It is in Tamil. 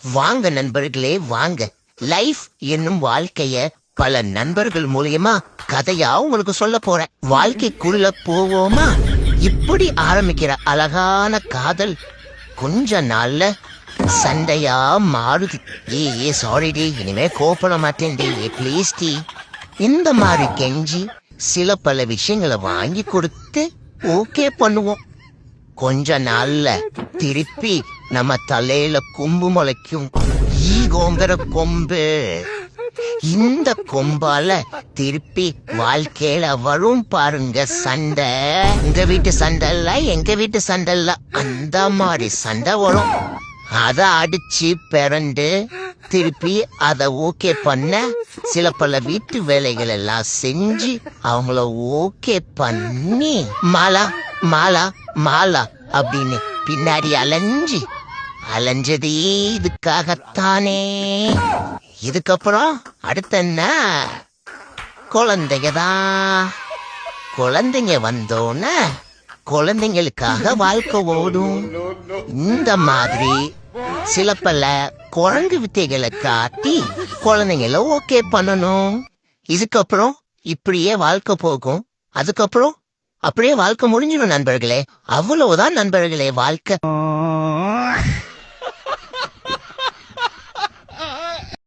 வாங்க நண்பர்களே வாங்க. லைஃப் என்னும் வாழ்க்கைய பல நண்பர்கள் மூலியமா கதையா உங்களுக்கு சொல்ல போறேன். வாழ்க்கைக்குள்ள போவோமா? இப்படி ஆரம்பிக்கிற அழகான காதல் கொஞ்ச நாள்ல சண்டையா மாறுது. சாரி டி, இனிமே கோபப்பட மாட்டேன் டி, ப்ளீஸ் டி. இந்த மாதிரி கெஞ்சி சில பல விஷயங்களை வாங்கி கொடுத்து ஓகே பண்ணுவோம். கொஞ்ச நாள்ல திருப்பி நம்ம தலையில கொம்பு முளைக்கும். ஈகோங்கிற கொம்பு. இந்த கொம்பால திருப்பி வாழ்க்கையில வரும் பாருங்க சண்டை. எங்க வீட்டு சண்டை இல்ல, எங்க வீட்டு சண்டை இல்ல, அந்த மாதிரி சண்டை வரும். அத அடிச்சு பிறண்டு திருப்பி அத ஓகே பண்ண சில பல வீட்டு வேலைகள் எல்லாம் செஞ்சு அவங்கள ஓகே பண்ணி மாலா மாலா மாலா அப்படின்னு பின்னாடி அலைஞ்சது இதுக்காகத்தானே. இதுக்கப்புறம் அடுத்த என்ன? குழந்தைங்கதான். குழந்தைங்க வந்தோன்னு குழந்தைங்களுக்காக வாழ்க்கை ஓடும். இந்த மாதிரி சில பல குரங்கு வித்தைகளை காட்டி குழந்தைங்கள ஓகே பண்ணணும். இதுக்கப்புறம் இப்படியே வாழ்க்கை போகும். அதுக்கப்புறம் அப்படியே வாழ்க்கை முடிஞ்சிடும் நண்பர்களே. அவ்வளவுதான் நண்பர்களே வாழ்க்கை.